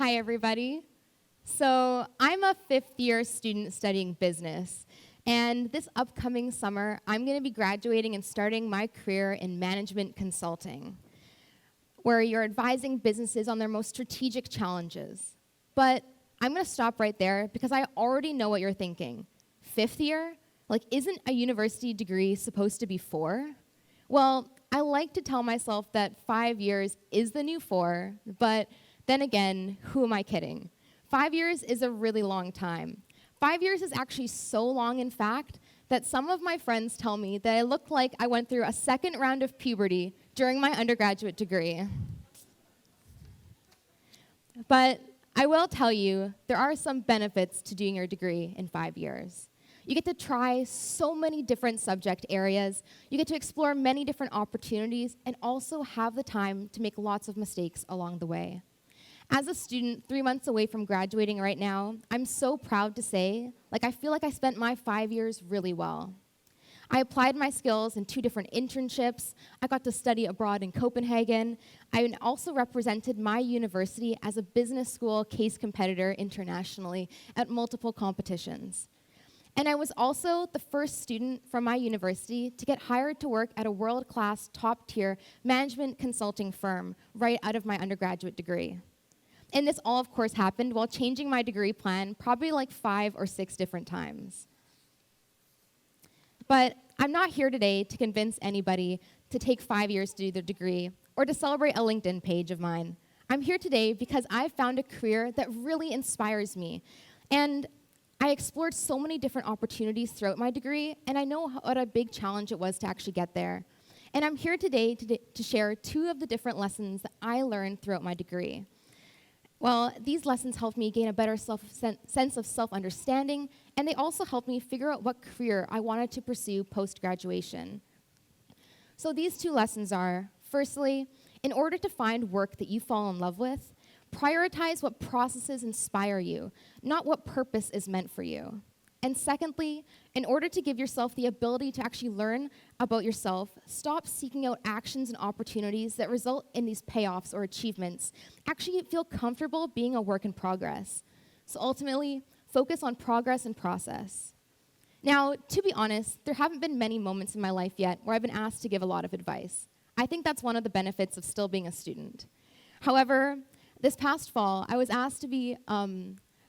Hi, everybody. So I'm a fifth-year student studying business, and this upcoming summer, I'm going to be graduating and starting my career in management consulting, where you're advising businesses on their most strategic challenges. But I'm going to stop right there because I already know what you're thinking. Fifth year? Like, isn't a university degree supposed to be 4? Well, I like to tell myself that 5 years is the new 4, but then again, who am I kidding? 5 years is a really long time. 5 years is actually so long, in fact, that some of my friends tell me that I look like I went through a second round of puberty during my undergraduate degree. But I will tell you, there are some benefits to doing your degree in 5 years. You get to try so many different subject areas, you get to explore many different opportunities, and also have the time to make lots of mistakes along the way. As a student 3 months away from graduating right now, I'm so proud to say, I feel like I spent my 5 years really well. I applied my skills in 2 different internships. I got to study abroad in Copenhagen. I also represented my university as a business school case competitor internationally at multiple competitions. And I was also the first student from my university to get hired to work at a world-class, top-tier management consulting firm right out of my undergraduate degree. And this all, of course, happened while changing my degree plan probably 5 or 6 different times. But I'm not here today to convince anybody to take 5 years to do their degree or to celebrate a LinkedIn page of mine. I'm here today because I found a career that really inspires me. And I explored so many different opportunities throughout my degree, and I know what a big challenge it was to actually get there. And I'm here today to share 2 of the different lessons that I learned throughout my degree. Well, these lessons helped me gain a better sense of self-understanding, and they also helped me figure out what career I wanted to pursue post-graduation. So these 2 lessons are, firstly, in order to find work that you fall in love with, prioritize what processes inspire you, not what purpose is meant for you. And secondly, in order to give yourself the ability to actually learn about yourself, stop seeking out actions and opportunities that result in these payoffs or achievements. Actually feel comfortable being a work in progress. So ultimately, focus on progress and process. Now, to be honest, there haven't been many moments in my life yet where I've been asked to give a lot of advice. I think that's one of the benefits of still being a student. However, this past fall, I was asked to be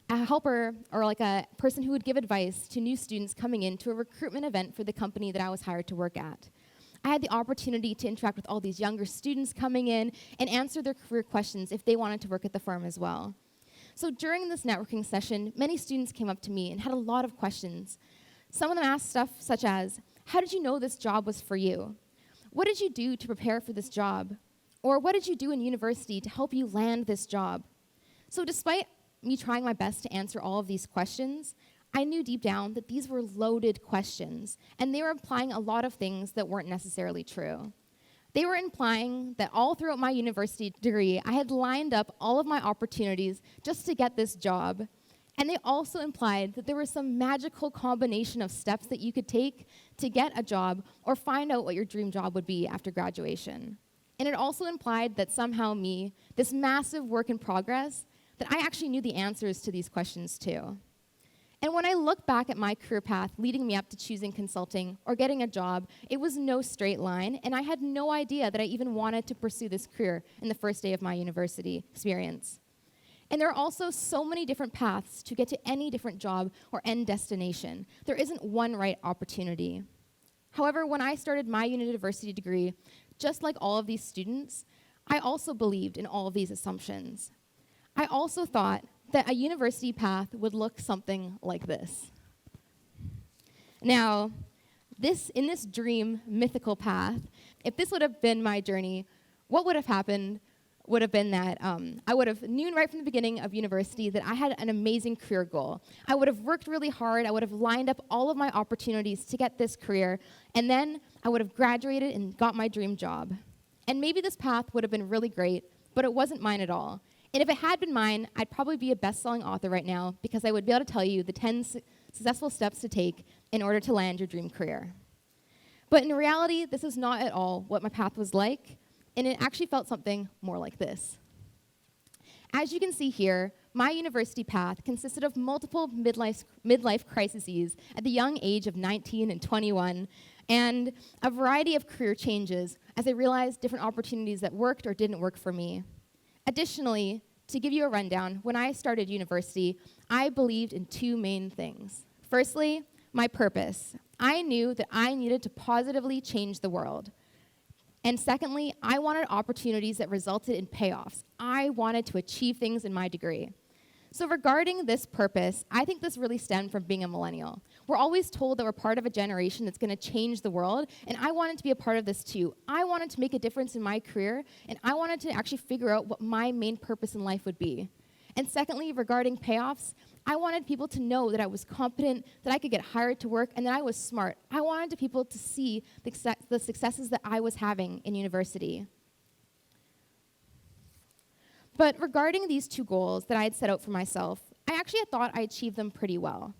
a helper or a person who would give advice to new students coming into a recruitment event for the company that I was hired to work at. I had the opportunity to interact with all these younger students coming in and answer their career questions if they wanted to work at the firm as well. So during this networking session, many students came up to me and had a lot of questions. Some of them asked stuff such as, how did you know this job was for you? What did you do to prepare for this job? Or what did you do in university to help you land this job? So despite me trying my best to answer all of these questions, I knew deep down that these were loaded questions, and they were implying a lot of things that weren't necessarily true. They were implying that all throughout my university degree, I had lined up all of my opportunities just to get this job, and they also implied that there was some magical combination of steps that you could take to get a job or find out what your dream job would be after graduation. And it also implied that somehow me, this massive work in progress, that I actually knew the answers to these questions too. And when I look back at my career path leading me up to choosing consulting or getting a job, it was no straight line, and I had no idea that I even wanted to pursue this career in the first day of my university experience. And there are also so many different paths to get to any different job or end destination. There isn't one right opportunity. However, when I started my university degree, just like all of these students, I also believed in all of these assumptions. I also thought that a university path would look something like this. Now, in this dream mythical path, if this would have been my journey, what would have happened would have been that I would have known right from the beginning of university that I had an amazing career goal. I would have worked really hard. I would have lined up all of my opportunities to get this career, and then I would have graduated and got my dream job. And maybe this path would have been really great, but it wasn't mine at all. And if it had been mine, I'd probably be a best-selling author right now because I would be able to tell you the 10 successful steps to take in order to land your dream career. But in reality, this is not at all what my path was like, and it actually felt something more like this. As you can see here, my university path consisted of multiple midlife crises at the young age of 19 and 21, and a variety of career changes as I realized different opportunities that worked or didn't work for me. Additionally, to give you a rundown, when I started university, I believed in two main things. Firstly, my purpose. I knew that I needed to positively change the world. And secondly, I wanted opportunities that resulted in payoffs. I wanted to achieve things in my degree. So regarding this purpose, I think this really stemmed from being a millennial. We're always told that we're part of a generation that's going to change the world, and I wanted to be a part of this too. I wanted to make a difference in my career, and I wanted to actually figure out what my main purpose in life would be. And secondly, regarding payoffs, I wanted people to know that I was competent, that I could get hired to work, and that I was smart. I wanted people to see the successes that I was having in university. But regarding these two goals that I had set out for myself, I actually had thought I achieved them pretty well.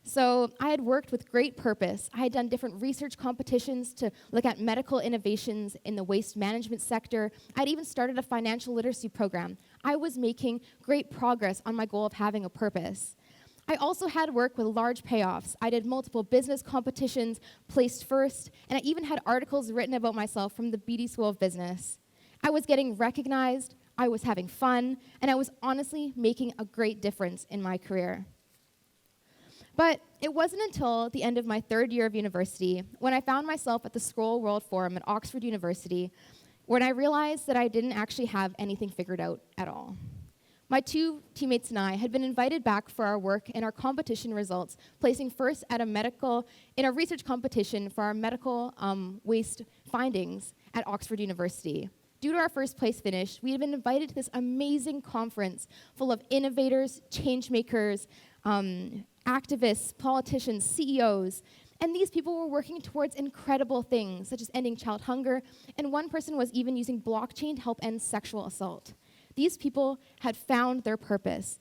So I had worked with great purpose. I had done different research competitions to look at medical innovations in the waste management sector. I'd even started a financial literacy program. I was making great progress on my goal of having a purpose. I also had work with large payoffs. I did multiple business competitions, placed first, and I even had articles written about myself from the BD School of Business. I was getting recognized, I was having fun, and I was honestly making a great difference in my career. But it wasn't until the end of my third year of university when I found myself at the Scroll World Forum at Oxford University when I realized that I didn't actually have anything figured out at all. My two teammates and I had been invited back for our work and our competition results, placing first in a research competition for our medical waste findings at Oxford University. Due to our first place finish, we had been invited to this amazing conference full of innovators, change makers, activists, politicians, CEOs, and these people were working towards incredible things, such as ending child hunger, and one person was even using blockchain to help end sexual assault. These people had found their purpose.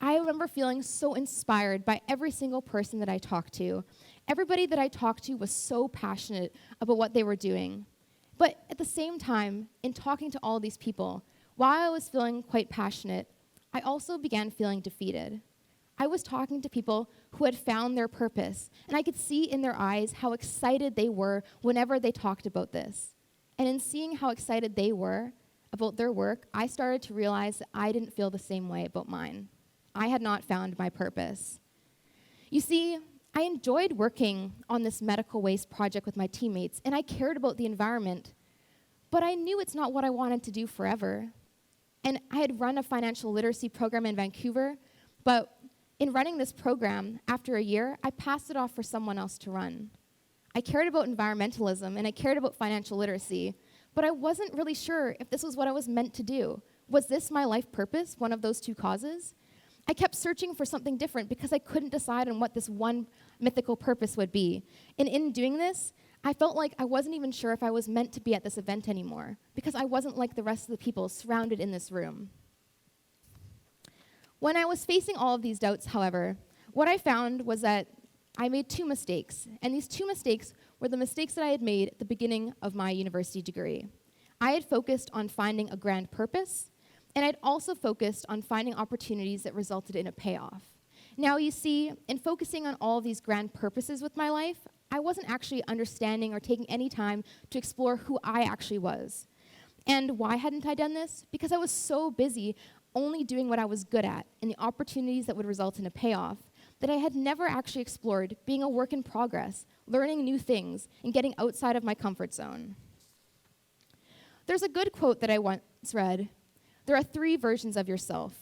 I remember feeling so inspired by every single person that I talked to. Everybody that I talked to was so passionate about what they were doing. But at the same time, in talking to all these people, while I was feeling quite passionate, I also began feeling defeated. I was talking to people who had found their purpose, and I could see in their eyes how excited they were whenever they talked about this. And in seeing how excited they were about their work, I started to realize that I didn't feel the same way about mine. I had not found my purpose. You see, I enjoyed working on this medical waste project with my teammates, and I cared about the environment, but I knew it's not what I wanted to do forever. And I had run a financial literacy program in Vancouver, but in running this program, after a year, I passed it off for someone else to run. I cared about environmentalism, and I cared about financial literacy, but I wasn't really sure if this was what I was meant to do. Was this my life purpose, one of those two causes? I kept searching for something different because I couldn't decide on what this one mythical purpose would be. And in doing this, I felt like I wasn't even sure if I was meant to be at this event anymore because I wasn't like the rest of the people surrounded in this room. When I was facing all of these doubts, however, what I found was that I made two mistakes, and these two mistakes were the mistakes that I had made at the beginning of my university degree. I had focused on finding a grand purpose, and I'd also focused on finding opportunities that resulted in a payoff. Now, you see, in focusing on all of these grand purposes with my life, I wasn't actually understanding or taking any time to explore who I actually was. And why hadn't I done this? Because I was so busy only doing what I was good at and the opportunities that would result in a payoff that I had never actually explored being a work in progress, learning new things, and getting outside of my comfort zone. There's a good quote that I once read. There are three versions of yourself: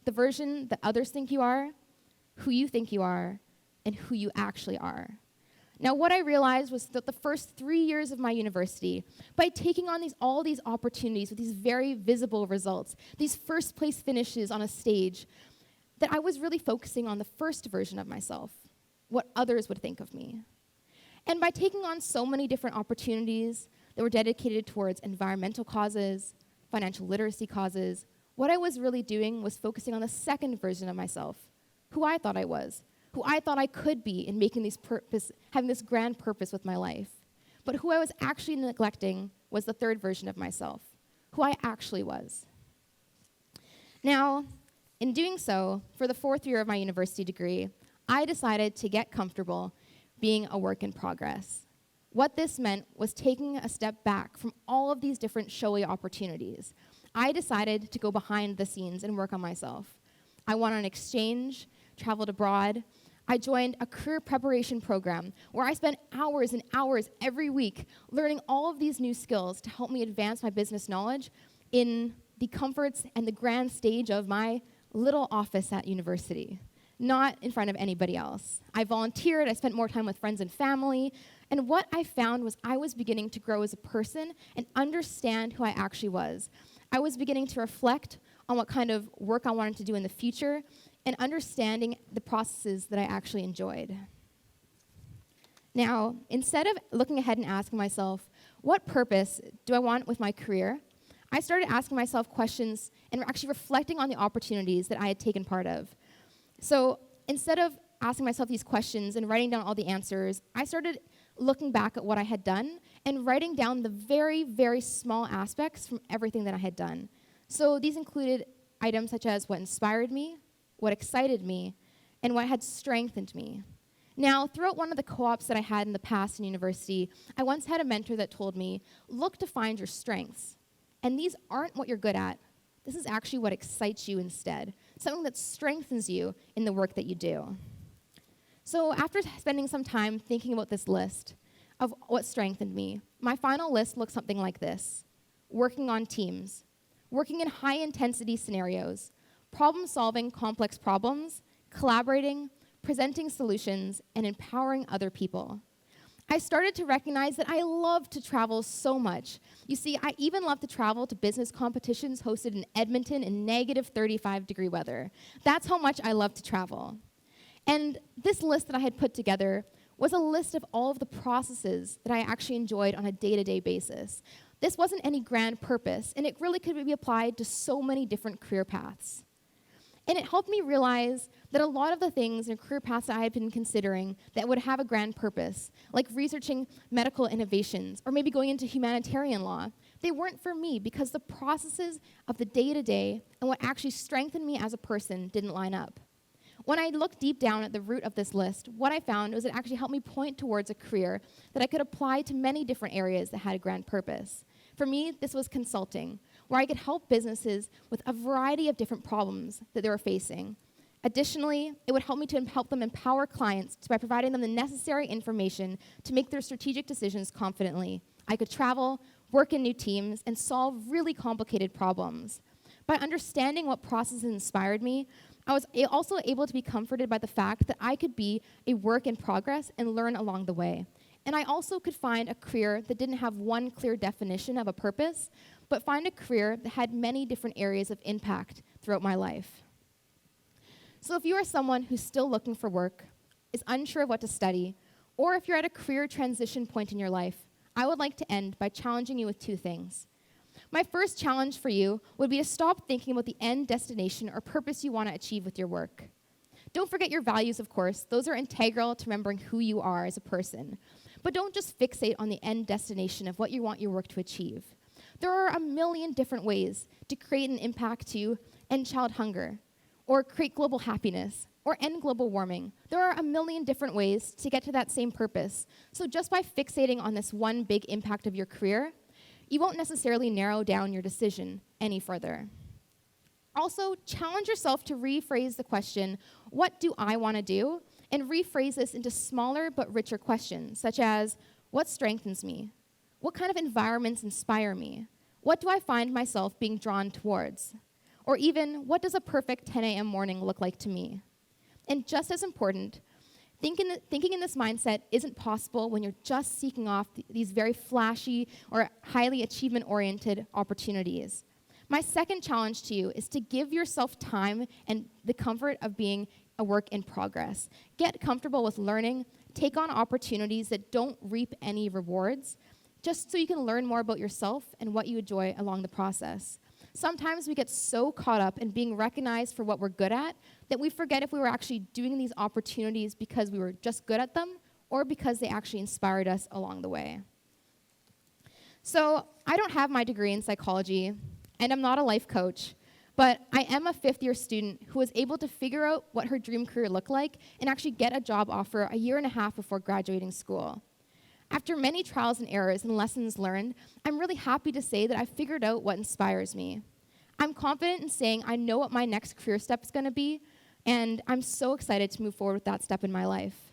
the version that others think you are, who you think you are, and who you actually are. Now, what I realized was that the first 3 years of my university, by taking on all these opportunities with these very visible results, these first place finishes on a stage, that I was really focusing on the first version of myself, what others would think of me. And by taking on so many different opportunities that were dedicated towards environmental causes, financial literacy causes, what I was really doing was focusing on the second version of myself, who I thought I was, who I thought I could be in having this grand purpose with my life. But who I was actually neglecting was the third version of myself, who I actually was. Now, in doing so, for the 4th year of my university degree, I decided to get comfortable being a work in progress. What this meant was taking a step back from all of these different showy opportunities. I decided to go behind the scenes and work on myself. I went on an exchange, traveled abroad. I joined a career preparation program where I spent hours and hours every week learning all of these new skills to help me advance my business knowledge in the comforts and the grand stage of my little office at university, not in front of anybody else. I volunteered, I spent more time with friends and family, and what I found was I was beginning to grow as a person and understand who I actually was. I was beginning to reflect on what kind of work I wanted to do in the future and understanding the processes that I actually enjoyed. Now, instead of looking ahead and asking myself, what purpose do I want with my career? I started asking myself questions and actually reflecting on the opportunities that I had taken part of. So instead of asking myself these questions and writing down all the answers, I started looking back at what I had done and writing down the very, very small aspects from everything that I had done. So these included items such as what inspired me, what excited me, and what had strengthened me. Now, throughout one of the co-ops that I had in the past in university, I once had a mentor that told me, look to find your strengths. And these aren't what you're good at. This is actually what excites you instead, something that strengthens you in the work that you do. So after spending some time thinking about this list of what strengthened me, my final list looks something like this: working on teams, working in high-intensity scenarios, problem-solving complex problems, collaborating, presenting solutions, and empowering other people. I started to recognize that I love to travel so much. You see, I even love to travel to business competitions hosted in Edmonton in negative 35-degree weather. That's how much I love to travel. And this list that I had put together was a list of all of the processes that I actually enjoyed on a day-to-day basis. This wasn't any grand purpose, and it really could be applied to so many different career paths. And it helped me realize that a lot of the things and career paths that I had been considering that would have a grand purpose, like researching medical innovations or maybe going into humanitarian law, they weren't for me because the processes of the day-to-day and what actually strengthened me as a person didn't line up. When I looked deep down at the root of this list, what I found was it actually helped me point towards a career that I could apply to many different areas that had a grand purpose. For me, this was consulting, where I could help businesses with a variety of different problems that they were facing. Additionally, it would help me to help them empower clients by providing them the necessary information to make their strategic decisions confidently. I could travel, work in new teams, and solve really complicated problems. By understanding what processes inspired me, I was also able to be comforted by the fact that I could be a work in progress and learn along the way. And I also could find a career that didn't have one clear definition of a purpose, but find a career that had many different areas of impact throughout my life. So if you are someone who's still looking for work, is unsure of what to study, or if you're at a career transition point in your life, I would like to end by challenging you with two things. My first challenge for you would be to stop thinking about the end destination or purpose you want to achieve with your work. Don't forget your values, of course. Those are integral to remembering who you are as a person. But don't just fixate on the end destination of what you want your work to achieve. There are a million different ways to create an impact to end child hunger, or create global happiness, or end global warming. There are a million different ways to get to that same purpose. So just by fixating on this one big impact of your career, you won't necessarily narrow down your decision any further. Also, challenge yourself to rephrase the question, what do I want to do? And rephrase this into smaller but richer questions, such as, what strengthens me? What kind of environments inspire me? What do I find myself being drawn towards? Or even, what does a perfect 10 a.m. morning look like to me? And just as important, thinking in this mindset isn't possible when you're just seeking off these very flashy or highly achievement-oriented opportunities. My second challenge to you is to give yourself time and the comfort of being a work in progress. Get comfortable with learning, take on opportunities that don't reap any rewards, just so you can learn more about yourself and what you enjoy along the process. Sometimes we get so caught up in being recognized for what we're good at that we forget if we were actually doing these opportunities because we were just good at them or because they actually inspired us along the way. So I don't have my degree in psychology, and I'm not a life coach, but I am a fifth-year student who was able to figure out what her dream career looked like and actually get a job offer a year and a half before graduating school. After many trials and errors and lessons learned, I'm really happy to say that I figured out what inspires me. I'm confident in saying I know what my next career step is going to be, and I'm so excited to move forward with that step in my life.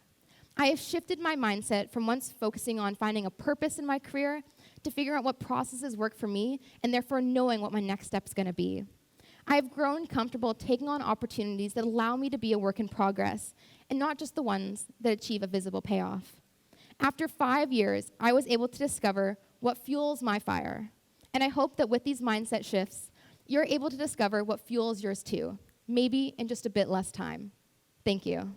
I have shifted my mindset from once focusing on finding a purpose in my career to figuring out what processes work for me and therefore knowing what my next step is going to be. I have grown comfortable taking on opportunities that allow me to be a work in progress and not just the ones that achieve a visible payoff. After 5 years, I was able to discover what fuels my fire. And I hope that with these mindset shifts, you're able to discover what fuels yours too, maybe in just a bit less time. Thank you.